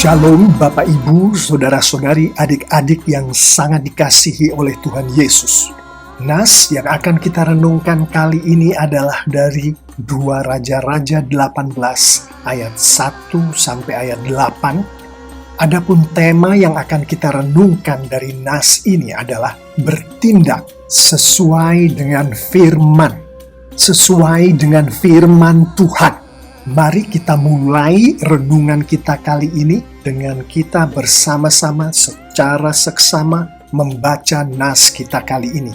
Shalom Bapak Ibu, Saudara-saudari, adik-adik yang sangat dikasihi oleh Tuhan Yesus. Nas yang akan kita renungkan kali ini adalah dari 2 Raja-Raja 18 ayat 1 sampai ayat 8. Adapun tema yang akan kita renungkan dari Nas ini adalah bertindak sesuai dengan firman. Sesuai dengan firman Tuhan. Mari kita mulai renungan kita kali ini dengan kita bersama-sama secara seksama membaca nas kita kali ini.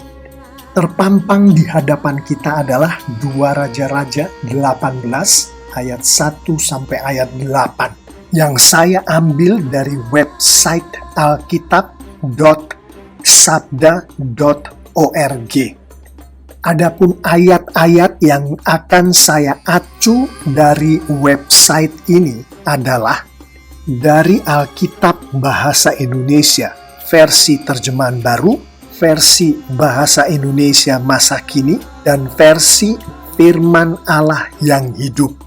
Terpampang di hadapan kita adalah 2 Raja-Raja 18 ayat 1 sampai ayat 8 yang saya ambil dari website alkitab.sabda.org. Adapun ayat-ayat yang akan saya acu dari website ini adalah dari Alkitab Bahasa Indonesia, versi terjemahan baru, versi Bahasa Indonesia masa kini, dan versi Firman Allah yang hidup.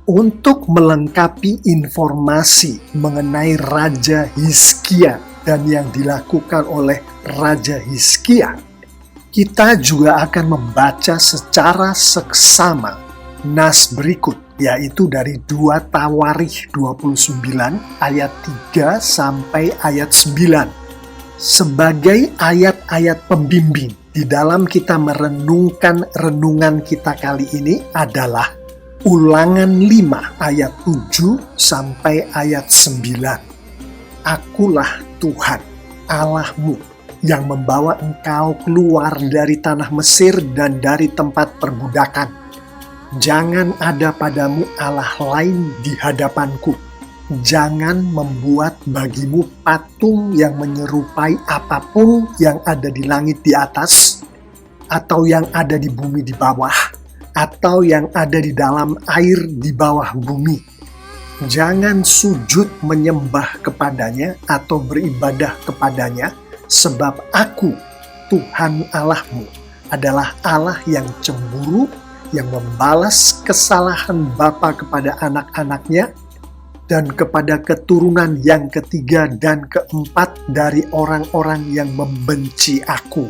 Untuk melengkapi informasi mengenai Raja Hizkia dan yang dilakukan oleh Raja Hizkia, kita juga akan membaca secara seksama nas berikut, yaitu dari 2 Tawarikh 29 ayat 3 sampai ayat 9. Sebagai ayat-ayat pembimbing di dalam kita merenungkan renungan kita kali ini adalah Ulangan 5 ayat 7 sampai ayat 9. Akulah Tuhan Allahmu yang membawa engkau keluar dari tanah Mesir dan dari tempat perbudakan. Jangan ada padamu Allah lain di hadapanku. Jangan membuat bagimu patung yang menyerupai apapun yang ada di langit di atas, atau yang ada di bumi di bawah, atau yang ada di dalam air di bawah bumi. Jangan sujud menyembah kepadanya atau beribadah kepadanya, sebab aku, Tuhan Allahmu, adalah Allah yang cemburu, yang membalas kesalahan bapa kepada anak-anaknya, dan kepada keturunan yang ketiga dan keempat dari orang-orang yang membenci aku.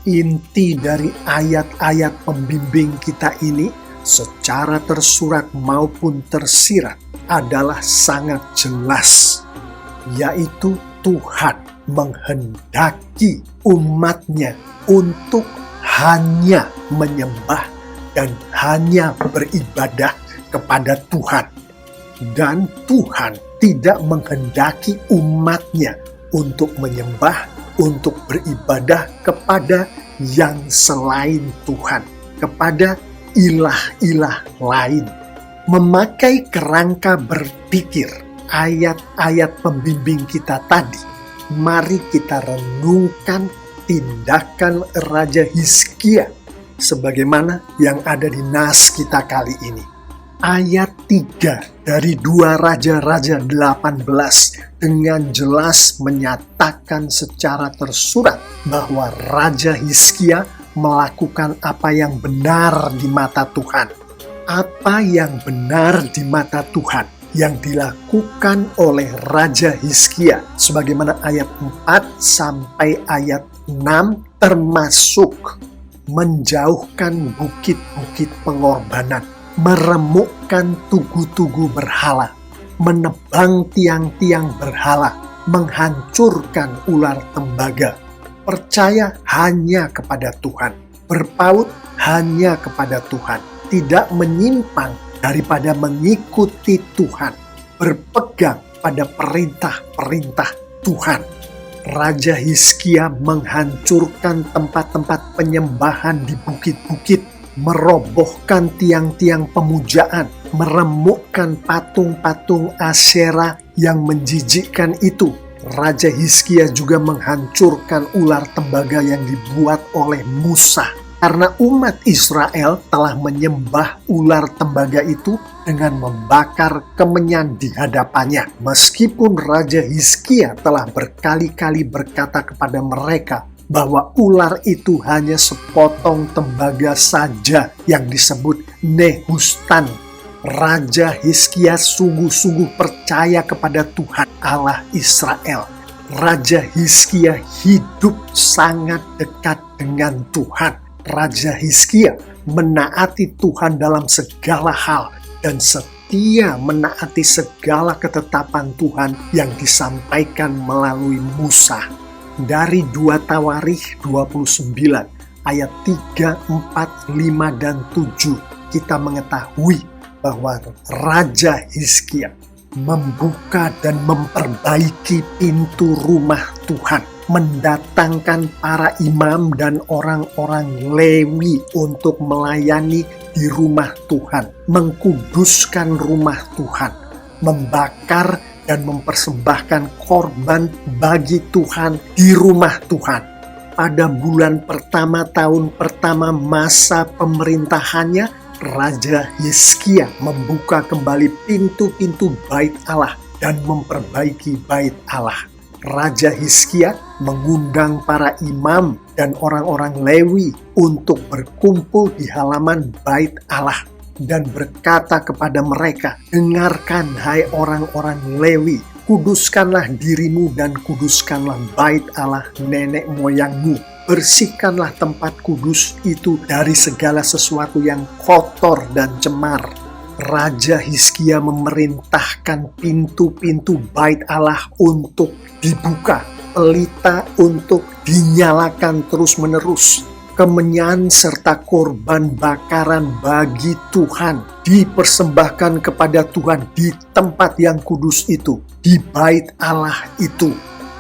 Inti dari ayat-ayat pembimbing kita ini, secara tersurat maupun tersirat, adalah sangat jelas, yaitu Tuhan menghendaki umatnya untuk hanya menyembah dan hanya beribadah kepada Tuhan. Dan Tuhan tidak menghendaki umatnya untuk menyembah, untuk beribadah kepada yang selain Tuhan, kepada ilah-ilah lain. Memakai kerangka berpikir ayat-ayat pembimbing kita tadi, mari kita renungkan tindakan Raja Hizkia sebagaimana yang ada di nas kita kali ini. Ayat 3 dari 2 Raja-Raja 18 dengan jelas menyatakan secara tersurat bahwa Raja Hizkia melakukan apa yang benar di mata Tuhan. Apa yang benar di mata Tuhan yang dilakukan oleh Raja Hizkia sebagaimana ayat 4 sampai ayat 6, termasuk menjauhkan bukit-bukit pengorbanan, meremukkan tugu-tugu berhala, menebang tiang-tiang berhala, menghancurkan ular tembaga, percaya hanya kepada Tuhan, berpaut hanya kepada Tuhan, tidak menyimpang daripada mengikuti Tuhan, berpegang pada perintah-perintah Tuhan. Raja Hizkia menghancurkan tempat-tempat penyembahan di bukit-bukit, merobohkan tiang-tiang pemujaan, meremukkan patung-patung Asyera yang menjijikkan itu. Raja Hizkia juga menghancurkan ular tembaga yang dibuat oleh Musa. Karena umat Israel telah menyembah ular tembaga itu dengan membakar kemenyan di hadapannya. Meskipun Raja Hizkia telah berkali-kali berkata kepada mereka bahwa ular itu hanya sepotong tembaga saja yang disebut Nehustan, Raja Hizkia sungguh-sungguh percaya kepada Tuhan Allah Israel. Raja Hizkia hidup sangat dekat dengan Tuhan. Raja Hizkia menaati Tuhan dalam segala hal dan setia menaati segala ketetapan Tuhan yang disampaikan melalui Musa. Dari 2 Tawarikh 29 ayat 3, 4, 5, dan 7 kita mengetahui bahwa Raja Hizkia membuka dan memperbaiki pintu rumah Tuhan, mendatangkan para imam dan orang-orang Lewi untuk melayani di rumah Tuhan, mengkuduskan rumah Tuhan, membakar dan mempersembahkan korban bagi Tuhan di rumah Tuhan. Pada bulan pertama tahun pertama masa pemerintahannya, Raja Hizkia membuka kembali pintu-pintu bait Allah dan memperbaiki bait Allah. Raja Hizkia mengundang para imam dan orang-orang Lewi untuk berkumpul di halaman bait Allah dan berkata kepada mereka, "Dengarkan hai orang-orang Lewi, kuduskanlah dirimu dan kuduskanlah bait Allah nenek moyangmu. Bersihkanlah tempat kudus itu dari segala sesuatu yang kotor dan cemar." Raja Hizkia memerintahkan pintu-pintu bait Allah untuk dibuka, pelita untuk dinyalakan terus-menerus. Kemenyan serta korban bakaran bagi Tuhan dipersembahkan kepada Tuhan di tempat yang kudus itu, di bait Allah itu.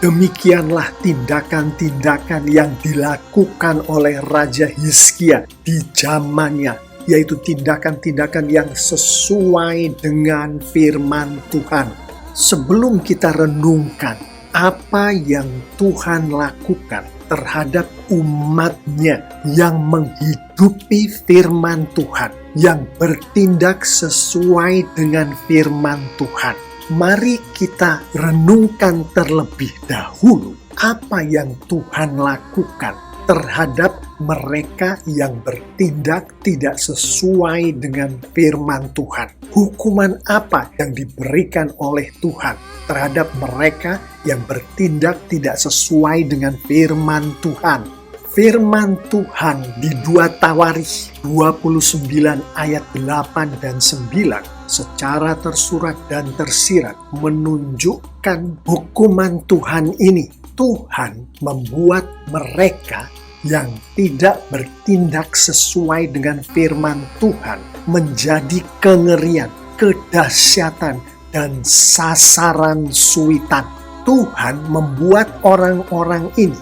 Demikianlah tindakan-tindakan yang dilakukan oleh Raja Hizkia di zamannya, yaitu tindakan-tindakan yang sesuai dengan firman Tuhan. Sebelum kita renungkan apa yang Tuhan lakukan terhadap umat-Nya yang menghidupi firman Tuhan, yang bertindak sesuai dengan firman Tuhan, mari kita renungkan terlebih dahulu apa yang Tuhan lakukan terhadap mereka yang bertindak tidak sesuai dengan firman Tuhan. Hukuman apa yang diberikan oleh Tuhan terhadap mereka yang bertindak tidak sesuai dengan firman Tuhan? Firman Tuhan di 2 Tawarikh 29 ayat 8 dan 9 secara tersurat dan tersirat menunjukkan hukuman Tuhan ini. Tuhan membuat mereka yang tidak bertindak sesuai dengan firman Tuhan menjadi kengerian, kedahsyatan, dan sasaran suitan. Tuhan membuat orang-orang ini,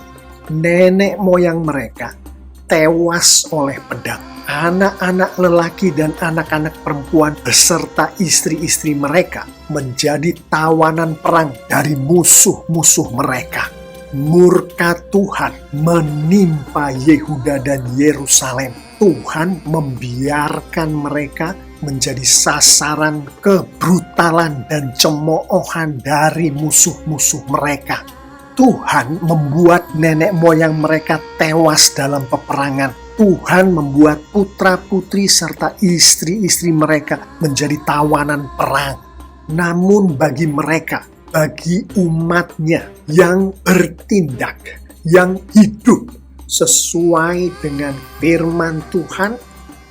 nenek moyang mereka, tewas oleh pedang. Anak-anak lelaki dan anak-anak perempuan beserta istri-istri mereka menjadi tawanan perang dari musuh-musuh mereka. Murka Tuhan menimpa Yehuda dan Yerusalem. Tuhan membiarkan mereka menjadi sasaran kebrutalan dan cemoohan dari musuh-musuh mereka. Tuhan membuat nenek moyang mereka tewas dalam peperangan. Tuhan membuat putra-putri serta istri-istri mereka menjadi tawanan perang. Namun bagi mereka, bagi umat-Nya yang bertindak, yang hidup sesuai dengan firman Tuhan,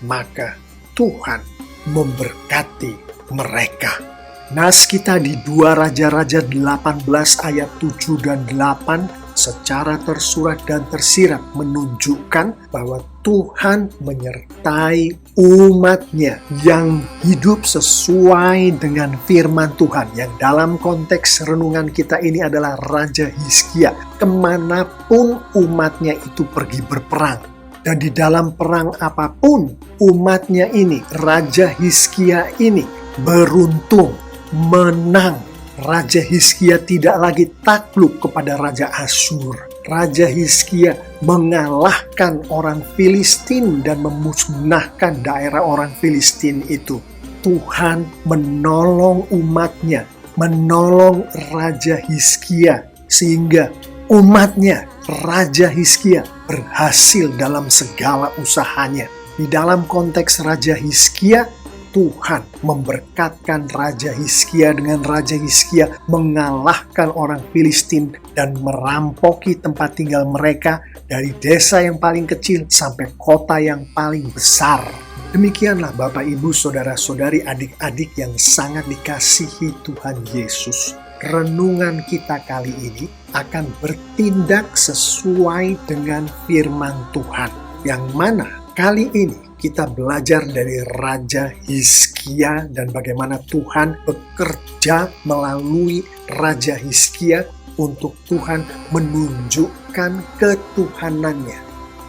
maka Tuhan memberkati mereka. Nas kita di 2 Raja-Raja 18 ayat 7 dan 8 secara tersurat dan tersirat menunjukkan bahwa Tuhan menyertai umat-Nya yang hidup sesuai dengan firman Tuhan, yang dalam konteks renungan kita ini adalah Raja Hizkia. Kemanapun umat-Nya itu pergi berperang, dan di dalam perang apapun umat-Nya ini, Raja Hizkia ini beruntung, menang. Raja Hizkia tidak lagi takluk kepada Raja Asyur. Raja Hizkia mengalahkan orang Filistin dan memusnahkan daerah orang Filistin itu. Tuhan menolong umat-Nya, menolong Raja Hizkia, sehingga umat-Nya, Raja Hizkia, berhasil dalam segala usahanya. Di dalam konteks Raja Hizkia, Tuhan memberkatkan Raja Hizkia dengan Raja Hizkia mengalahkan orang Filistin dan merampoki tempat tinggal mereka dari desa yang paling kecil sampai kota yang paling besar. Demikianlah Bapak, Ibu, Saudara-saudari, adik-adik yang sangat dikasihi Tuhan Yesus. Renungan kita kali ini akan bertindak sesuai dengan firman Tuhan. Yang mana kali ini kita belajar dari Raja Hizkia dan bagaimana Tuhan bekerja melalui Raja Hizkia untuk Tuhan menunjukkan ketuhanannya,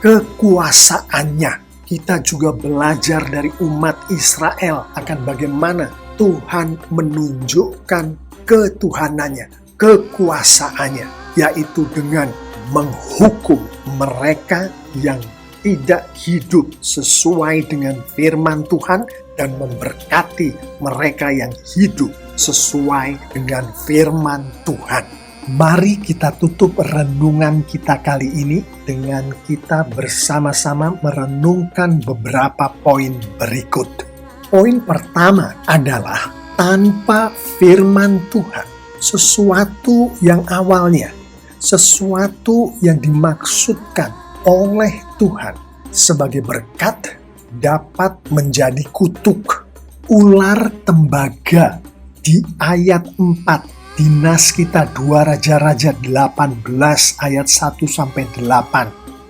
kekuasaannya. Kita juga belajar dari umat Israel akan bagaimana Tuhan menunjukkan ketuhanannya, kekuasaannya, yaitu dengan menghukum mereka yang tidak hidup sesuai dengan firman Tuhan dan memberkati mereka yang hidup sesuai dengan firman Tuhan. Mari kita tutup renungan kita kali ini dengan kita bersama-sama merenungkan beberapa poin berikut. Poin pertama adalah tanpa firman Tuhan, sesuatu yang awalnya, sesuatu yang dimaksudkan oleh Tuhan sebagai berkat dapat menjadi kutuk. Ular tembaga di ayat 4 di nas kita 2 Raja-Raja 18 ayat 1-8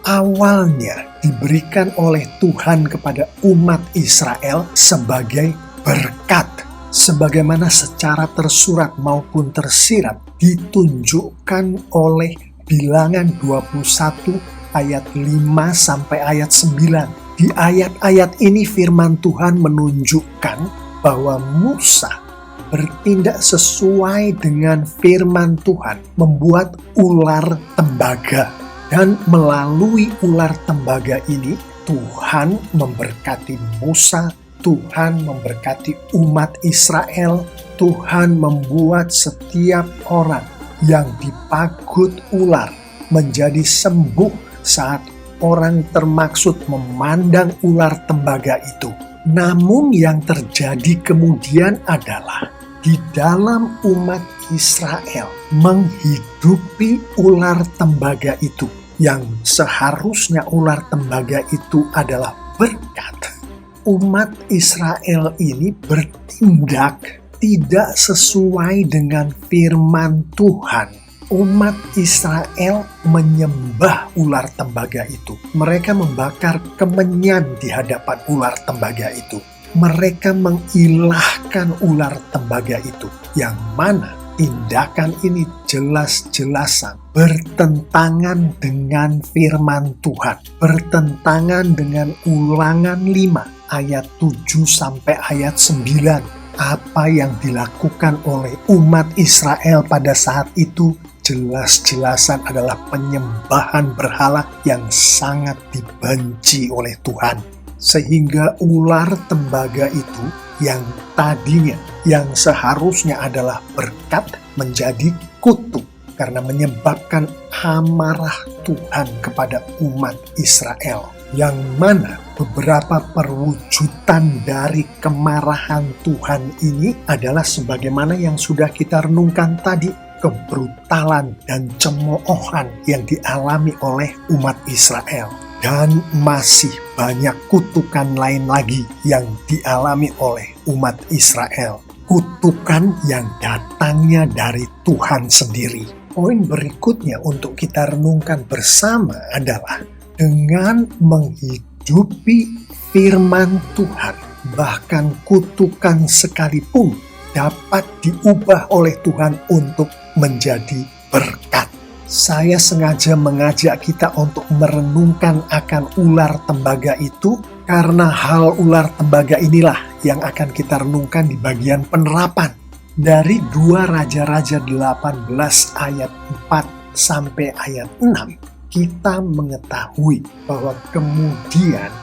awalnya diberikan oleh Tuhan kepada umat Israel sebagai berkat, sebagaimana secara tersurat maupun tersirat ditunjukkan oleh Bilangan 21 ayat 5 sampai ayat 9. Di ayat-ayat ini firman Tuhan menunjukkan bahwa Musa bertindak sesuai dengan firman Tuhan, membuat ular tembaga. Dan melalui ular tembaga ini, Tuhan memberkati Musa, Tuhan memberkati umat Israel, Tuhan membuat setiap orang yang dipagut ular menjadi sembuh saat orang termaksud memandang ular tembaga itu. Namun yang terjadi kemudian adalah di dalam umat Israel menghidupi ular tembaga itu, yang seharusnya ular tembaga itu adalah berkat. Umat Israel ini bertindak tidak sesuai dengan firman Tuhan. Umat Israel menyembah ular tembaga itu. Mereka membakar kemenyan di hadapan ular tembaga itu. Mereka mengilahkan ular tembaga itu. Yang mana tindakan ini jelas-jelasan bertentangan dengan firman Tuhan. Bertentangan dengan Ulangan 5 ayat 7 sampai ayat 9. Apa yang dilakukan oleh umat Israel pada saat itu jelas-jelasan adalah penyembahan berhala yang sangat dibenci oleh Tuhan. Sehingga ular tembaga itu yang tadinya, yang seharusnya adalah berkat, menjadi kutuk karena menyebabkan amarah Tuhan kepada umat Israel. Yang mana beberapa perwujudan dari kemarahan Tuhan ini adalah sebagaimana yang sudah kita renungkan tadi. Kebrutalan dan cemoohan yang dialami oleh umat Israel. Dan masih banyak kutukan lain lagi yang dialami oleh umat Israel. Kutukan yang datangnya dari Tuhan sendiri. Poin berikutnya untuk kita renungkan bersama adalah dengan menghidupi firman Tuhan, bahkan kutukan sekalipun dapat diubah oleh Tuhan untuk menjadi berkat. Saya sengaja mengajak kita untuk merenungkan akan ular tembaga itu, karena hal ular tembaga inilah yang akan kita renungkan di bagian penerapan. Dari 2 Raja-Raja 18 ayat 4 sampai ayat 6, kita mengetahui bahwa kemudian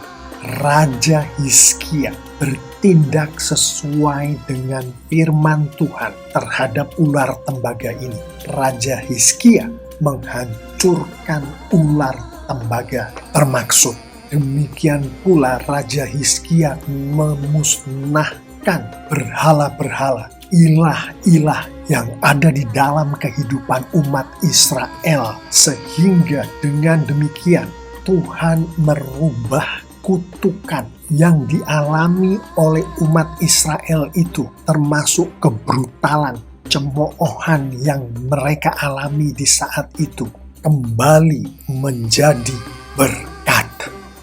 Raja Hizkia bertindak sesuai dengan firman Tuhan terhadap ular tembaga ini. Raja Hizkia menghancurkan ular tembaga termaksud. Demikian pula Raja Hizkia memusnahkan berhala-berhala, ilah-ilah yang ada di dalam kehidupan umat Israel, sehingga dengan demikian Tuhan merubah kutukan yang dialami oleh umat Israel itu, termasuk kebrutalan, cemoohan yang mereka alami di saat itu, kembali menjadi berkat.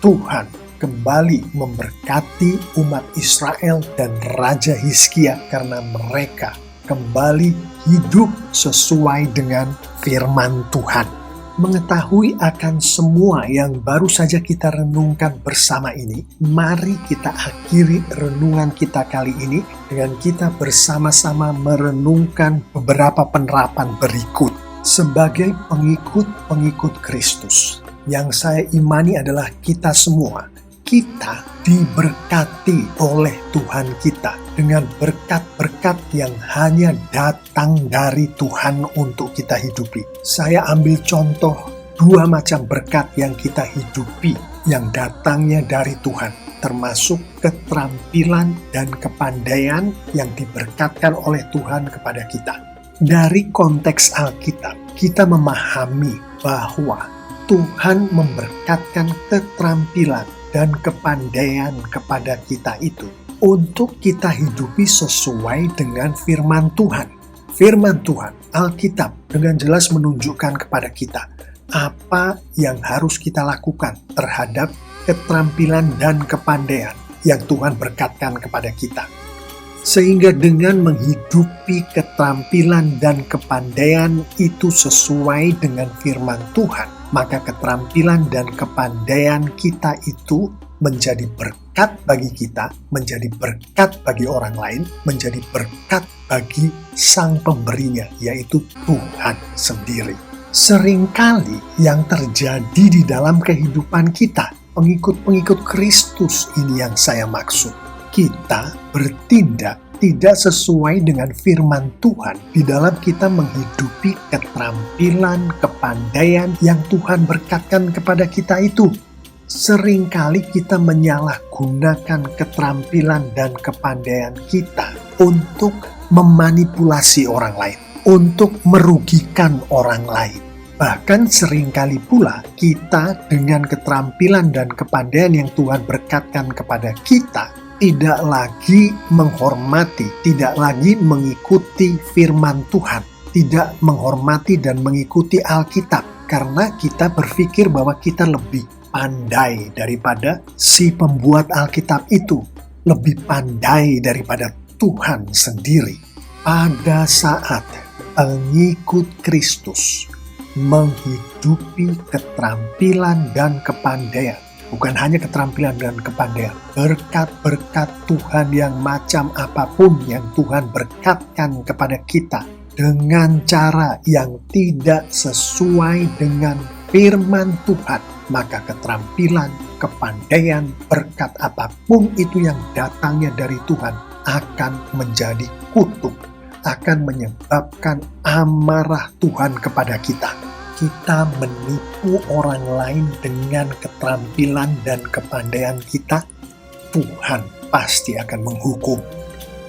Tuhan kembali memberkati umat Israel dan Raja Hizkia karena mereka kembali hidup sesuai dengan firman Tuhan. Mengetahui akan semua yang baru saja kita renungkan bersama ini, mari kita akhiri renungan kita kali ini dengan kita bersama-sama merenungkan beberapa penerapan berikut. Sebagai pengikut-pengikut Kristus, yang saya imani adalah kita semua, kita diberkati oleh Tuhan kita dengan berkat-berkat yang hanya datang dari Tuhan untuk kita hidupi. Saya ambil contoh 2 macam berkat yang kita hidupi yang datangnya dari Tuhan, termasuk keterampilan dan kepandaian yang diberkatkan oleh Tuhan kepada kita. Dari konteks Alkitab, kita memahami bahwa Tuhan memberkatkan keterampilan dan kepandaian kepada kita itu untuk kita hidupi sesuai dengan firman Tuhan. Firman Tuhan, Alkitab, dengan jelas menunjukkan kepada kita apa yang harus kita lakukan terhadap keterampilan dan kepandaian yang Tuhan berkatkan kepada kita. Sehingga dengan menghidupi keterampilan dan kepandaian itu sesuai dengan firman Tuhan, maka keterampilan dan kepandaian kita itu menjadi berkat bagi kita, menjadi berkat bagi orang lain, menjadi berkat bagi sang pemberinya, yaitu Tuhan sendiri. Seringkali yang terjadi di dalam kehidupan kita, pengikut-pengikut Kristus ini yang saya maksud, kita bertindak tidak sesuai dengan firman Tuhan di dalam kita menghidupi keterampilan, kepandaian yang Tuhan berkatkan kepada kita itu. Seringkali kita menyalahgunakan keterampilan dan kepandaian kita untuk memanipulasi orang lain, untuk merugikan orang lain. Bahkan seringkali pula kita dengan keterampilan dan kepandaian yang Tuhan berkatkan kepada kita tidak lagi menghormati, tidak lagi mengikuti firman Tuhan, tidak menghormati dan mengikuti Alkitab, karena kita berpikir bahwa kita lebih pandai daripada si pembuat Alkitab itu, lebih pandai daripada Tuhan sendiri. Pada saat pengikut Kristus menghidupi keterampilan dan kepandaian, bukan hanya keterampilan dan kepandaian, berkat-berkat Tuhan yang macam apapun yang Tuhan berkatkan kepada kita dengan cara yang tidak sesuai dengan firman Tuhan, maka keterampilan, kepandaian, berkat apapun itu yang datangnya dari Tuhan akan menjadi kutuk, akan menyebabkan amarah Tuhan kepada kita. Kita menipu orang lain dengan keterampilan dan kepandaian kita, Tuhan pasti akan menghukum.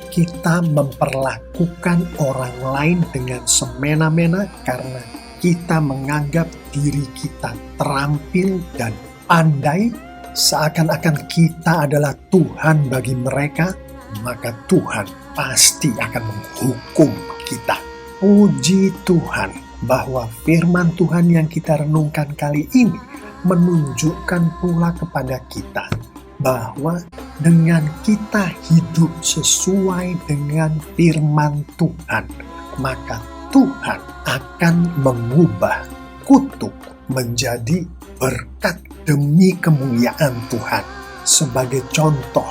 Kita memperlakukan orang lain dengan semena-mena karena kita menganggap diri kita terampil dan pandai, seakan-akan kita adalah Tuhan bagi mereka, maka Tuhan pasti akan menghukum kita. Puji Tuhan bahwa firman Tuhan yang kita renungkan kali ini menunjukkan pula kepada kita bahwa dengan kita hidup sesuai dengan firman Tuhan, maka Tuhan akan mengubah kutuk menjadi berkat demi kemuliaan Tuhan. Sebagai contoh,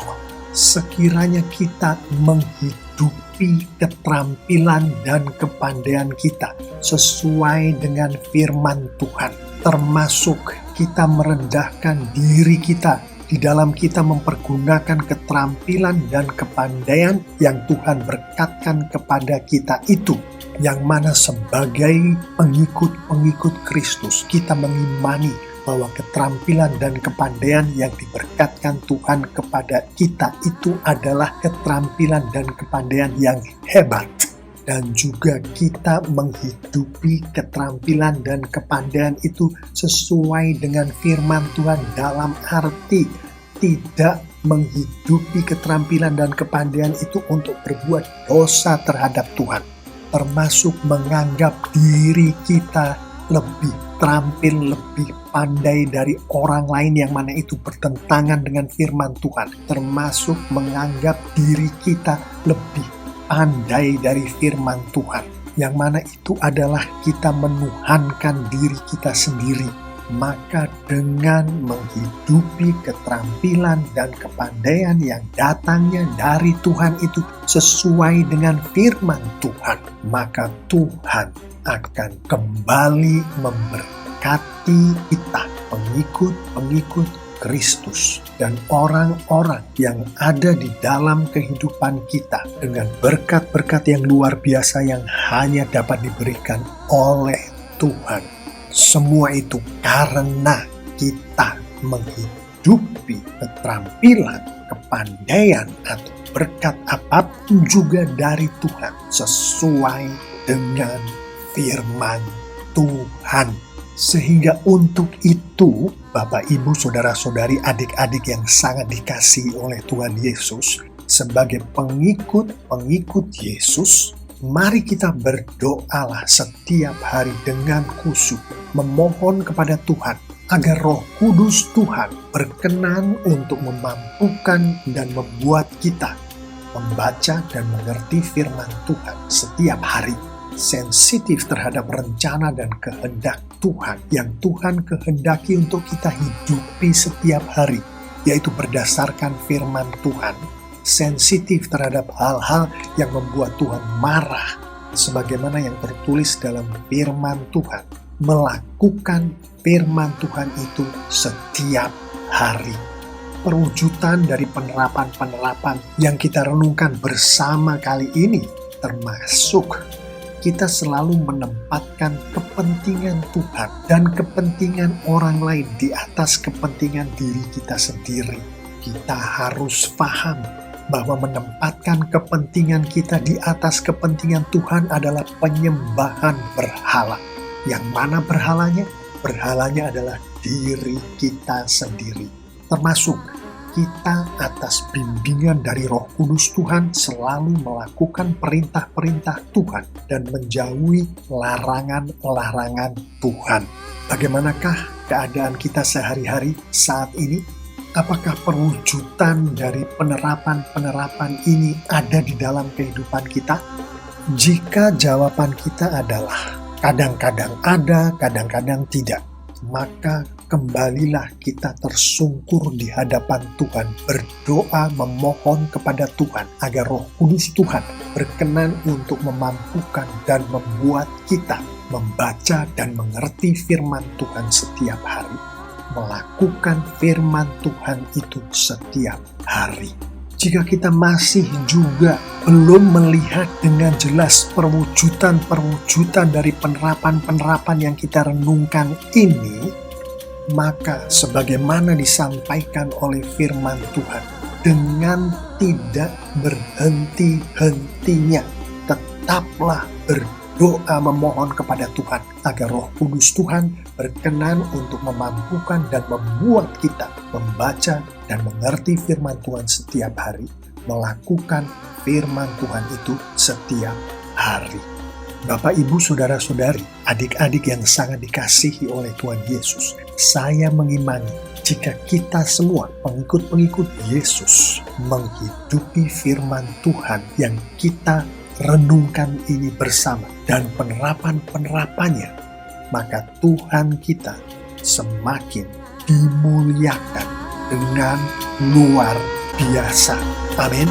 sekiranya kita menghidupi keterampilan dan kepandaian kita sesuai dengan firman Tuhan, termasuk kita merendahkan diri kita di dalam kita mempergunakan keterampilan dan kepandaian yang Tuhan berkatkan kepada kita itu, yang mana sebagai pengikut-pengikut Kristus kita mengimani bahwa keterampilan dan kepandaian yang diberkatkan Tuhan kepada kita itu adalah keterampilan dan kepandaian yang hebat. Dan juga kita menghidupi keterampilan dan kepandaian itu sesuai dengan firman Tuhan, dalam arti tidak menghidupi keterampilan dan kepandaian itu untuk berbuat dosa terhadap Tuhan, termasuk menganggap diri kita lebih terampil, lebih pandai dari orang lain yang mana itu bertentangan dengan firman Tuhan, termasuk menganggap diri kita lebih pandai dari firman Tuhan, yang mana itu adalah kita menuhankan diri kita sendiri. Maka dengan menghidupi keterampilan dan kepandaian yang datangnya dari Tuhan itu sesuai dengan firman Tuhan, maka Tuhan akan kembali memberkati kita, pengikut-pengikut Kristus dan orang-orang yang ada di dalam kehidupan kita, dengan berkat-berkat yang luar biasa yang hanya dapat diberikan oleh Tuhan. Semua itu karena kita menghidupi keterampilan, kepandaian, atau berkat apapun juga dari Tuhan sesuai dengan firman Tuhan. Sehingga untuk itu, Bapak, Ibu, Saudara-saudari, adik-adik yang sangat dikasihi oleh Tuhan Yesus, sebagai pengikut Yesus, mari kita berdoalah setiap hari dengan khusyuk, memohon kepada Tuhan agar Roh Kudus Tuhan berkenan untuk memampukan dan membuat kita membaca dan mengerti firman Tuhan setiap hari, sensitif terhadap rencana dan kehendak Tuhan yang Tuhan kehendaki untuk kita hidupi setiap hari, yaitu berdasarkan firman Tuhan, sensitif terhadap hal-hal yang membuat Tuhan marah, sebagaimana yang tertulis dalam firman Tuhan, melakukan firman Tuhan itu setiap hari. Perwujudan dari penerapan-penerapan yang kita renungkan bersama kali ini, termasuk kita selalu menempatkan kepentingan Tuhan dan kepentingan orang lain di atas kepentingan diri kita sendiri. Kita harus paham bahwa menempatkan kepentingan kita di atas kepentingan Tuhan adalah penyembahan berhala. Yang mana berhalanya? Berhalanya adalah diri kita sendiri. Termasuk kita atas bimbingan dari Roh Kudus Tuhan selalu melakukan perintah-perintah Tuhan dan menjauhi larangan-larangan Tuhan. Bagaimanakah keadaan kita sehari-hari saat ini? Apakah perwujudan dari penerapan-penerapan ini ada di dalam kehidupan kita? Jika jawaban kita adalah kadang-kadang ada, kadang-kadang tidak, maka kembalilah kita tersungkur di hadapan Tuhan, berdoa memohon kepada Tuhan agar Roh Kudus Tuhan berkenan untuk memampukan dan membuat kita membaca dan mengerti firman Tuhan setiap hari, melakukan firman Tuhan itu setiap hari. Jika kita masih juga belum melihat dengan jelas perwujudan dari penerapan-penerapan yang kita renungkan ini, maka sebagaimana disampaikan oleh firman Tuhan, dengan tidak berhenti-hentinya, tetaplah berdoa memohon kepada Tuhan agar Roh Kudus Tuhan berkenan untuk memampukan dan membuat kita membaca dan mengerti firman Tuhan setiap hari, melakukan firman Tuhan itu setiap hari. Bapak, Ibu, Saudara-saudari, adik-adik yang sangat dikasihi oleh Tuhan Yesus, saya mengimani jika kita semua pengikut-pengikut Yesus menghidupi firman Tuhan yang kita renungkan ini bersama dan penerapan-penerapannya, maka Tuhan kita semakin dimuliakan dengan luar biasa. Amin.